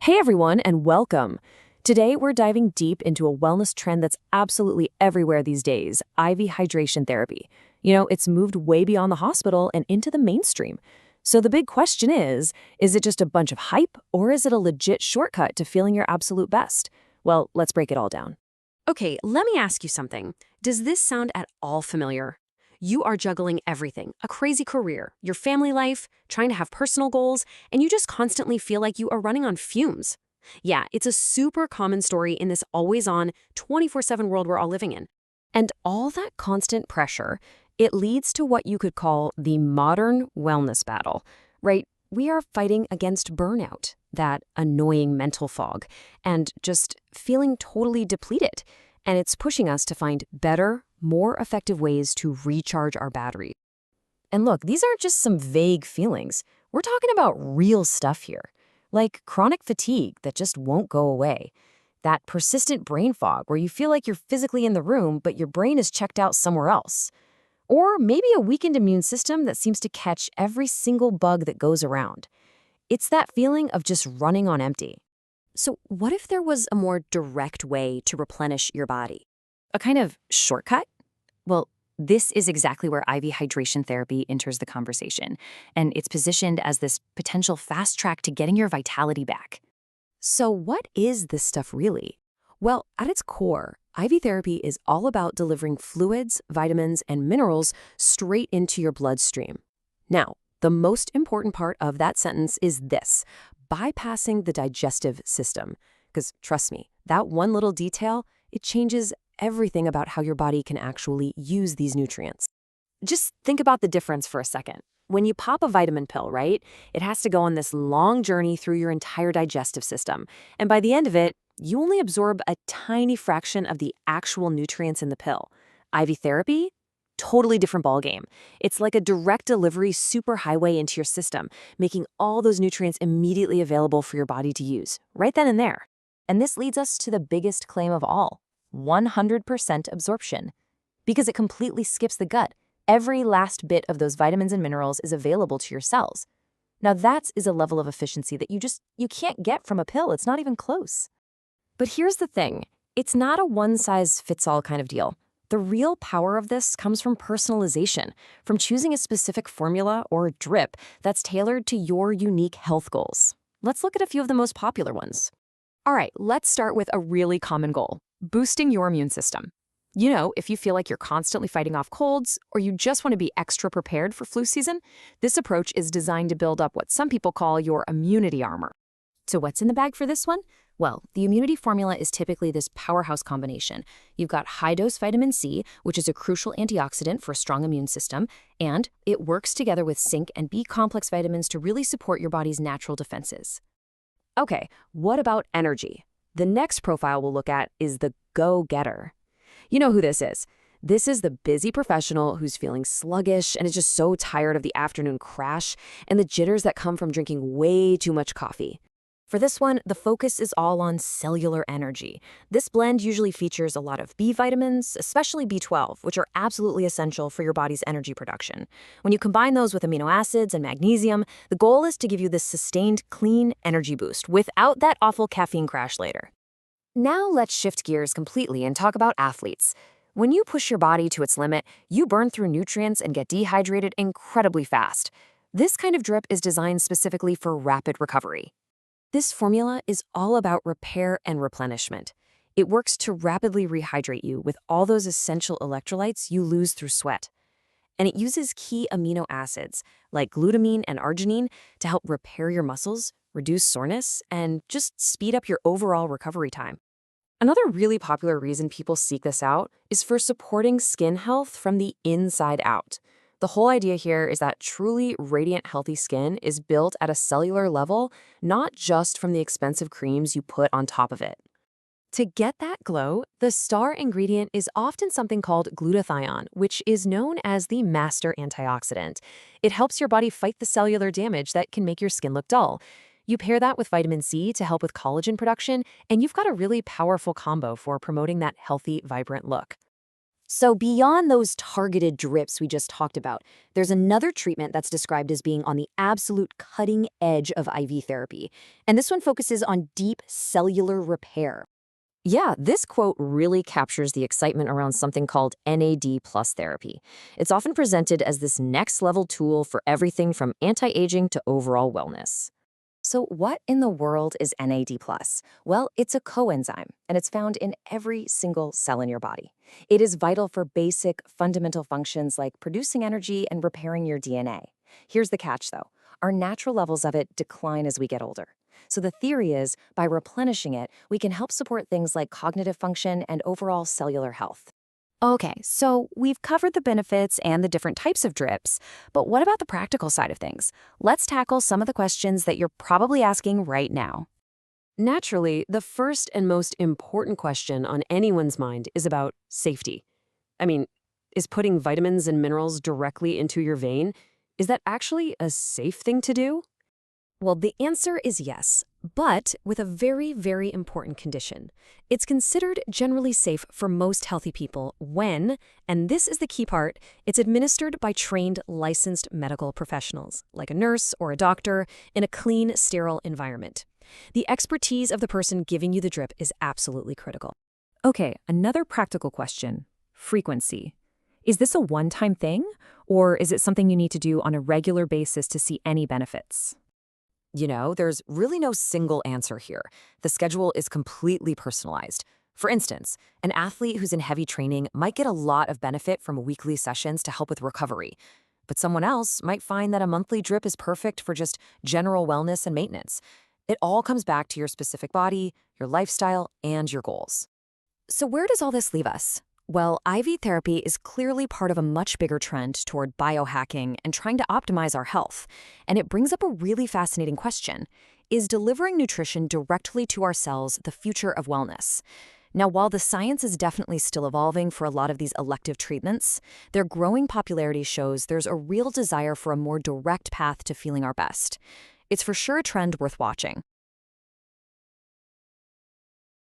Hey everyone, and welcome. Today we're diving deep into a wellness trend that's absolutely everywhere these days, IV hydration therapy. It's moved way beyond the hospital and into the mainstream. So the big question is it just a bunch of hype, or is it a legit shortcut to feeling your absolute best? Well, let's break it all down. Okay, let me ask you something. Does this sound at all familiar? You are juggling everything, a crazy career, your family life, trying to have personal goals, and you just constantly feel like you are running on fumes. Yeah, it's a super common story in this always-on, 24/7 world we're all living in. And all that constant pressure, it leads to what you could call the modern wellness battle, right? We are fighting against burnout, that annoying mental fog, and just feeling totally depleted. And it's pushing us to find better, more effective ways to recharge our battery. And look, these aren't just some vague feelings. We're talking about real stuff here, like chronic fatigue that just won't go away. That persistent brain fog where you feel like you're physically in the room, but your brain is checked out somewhere else. Or maybe a weakened immune system that seems to catch every single bug that goes around. It's that feeling of just running on empty. So what if there was a more direct way to replenish your body? A kind of shortcut? Well, this is exactly where IV hydration therapy enters the conversation, and it's positioned as this potential fast track to getting your vitality back. So what is this stuff really? Well, at its core, IV therapy is all about delivering fluids, vitamins, and minerals straight into your bloodstream. Now, the most important part of that sentence is this: bypassing the digestive system. Because trust me, that one little detail, it changes everything about how your body can actually use these nutrients. Just think about the difference for a second. When you pop a vitamin pill, right, it has to go on this long journey through your entire digestive system. And by the end of it, you only absorb a tiny fraction of the actual nutrients in the pill. IV therapy? Totally different ballgame. It's like a direct delivery superhighway into your system, making all those nutrients immediately available for your body to use, right then and there. And this leads us to the biggest claim of all: 100% absorption. Because it completely skips the gut. Every last bit of those vitamins and minerals is available to your cells. Now that is a level of efficiency that you can't get from a pill. It's not even close. But here's the thing. It's not a one-size-fits-all kind of deal. The real power of this comes from personalization, from choosing a specific formula or drip that's tailored to your unique health goals. Let's look at a few of the most popular ones. All right, let's start with a really common goal: boosting your immune system. If you feel like you're constantly fighting off colds, or you just want to be extra prepared for flu season, this approach is designed to build up what some people call your immunity armor. So what's in the bag for this one? Well, the immunity formula is typically this powerhouse combination. You've got high-dose vitamin C, which is a crucial antioxidant for a strong immune system, and it works together with zinc and B-complex vitamins to really support your body's natural defenses. Okay, what about energy? The next profile we'll look at is the go-getter. You know who this is. This is the busy professional who's feeling sluggish and is just so tired of the afternoon crash and the jitters that come from drinking way too much coffee. For this one, the focus is all on cellular energy. This blend usually features a lot of B vitamins, especially B12, which are absolutely essential for your body's energy production. When you combine those with amino acids and magnesium, the goal is to give you this sustained, clean energy boost without that awful caffeine crash later. Now let's shift gears completely and talk about athletes. When you push your body to its limit, you burn through nutrients and get dehydrated incredibly fast. This kind of drip is designed specifically for rapid recovery. This formula is all about repair and replenishment. It works to rapidly rehydrate you with all those essential electrolytes you lose through sweat. And it uses key amino acids like glutamine and arginine to help repair your muscles, reduce soreness, and just speed up your overall recovery time. Another really popular reason people seek this out is for supporting skin health from the inside out. The whole idea here is that truly radiant, healthy skin is built at a cellular level, not just from the expensive creams you put on top of it. To get that glow, the star ingredient is often something called glutathione, which is known as the master antioxidant. It helps your body fight the cellular damage that can make your skin look dull. You pair that with vitamin C to help with collagen production, and you've got a really powerful combo for promoting that healthy, vibrant look. So beyond those targeted drips we just talked about, there's another treatment that's described as being on the absolute cutting edge of IV therapy. And this one focuses on deep cellular repair. Yeah, this quote really captures the excitement around something called NAD plus therapy. It's often presented as this next level tool for everything from anti-aging to overall wellness. So what in the world is NAD+? Well, it's a coenzyme, and it's found in every single cell in your body. It is vital for basic, fundamental functions like producing energy and repairing your DNA. Here's the catch, though. Our natural levels of it decline as we get older. So the theory is, by replenishing it, we can help support things like cognitive function and overall cellular health. Okay, so we've covered the benefits and the different types of drips, but what about the practical side of things? Let's tackle some of the questions that you're probably asking right now. Naturally, the first and most important question on anyone's mind is about safety. I mean, is putting vitamins and minerals directly into your vein, is that actually a safe thing to do? Well, the answer is yes, but with a very, very important condition. It's considered generally safe for most healthy people when, and this is the key part, it's administered by trained, licensed medical professionals, like a nurse or a doctor, in a clean, sterile environment. The expertise of the person giving you the drip is absolutely critical. Okay, another practical question. Frequency. Is this a one-time thing, or is it something you need to do on a regular basis to see any benefits? You know, there's really no single answer here. The schedule is completely personalized. For instance, an athlete who's in heavy training might get a lot of benefit from weekly sessions to help with recovery. But someone else might find that a monthly drip is perfect for just general wellness and maintenance. It all comes back to your specific body, your lifestyle, and your goals. So where does all this leave us? Well, IV therapy is clearly part of a much bigger trend toward biohacking and trying to optimize our health. And it brings up a really fascinating question. Is delivering nutrition directly to our cells the future of wellness? Now, while the science is definitely still evolving for a lot of these elective treatments, their growing popularity shows there's a real desire for a more direct path to feeling our best. It's for sure a trend worth watching.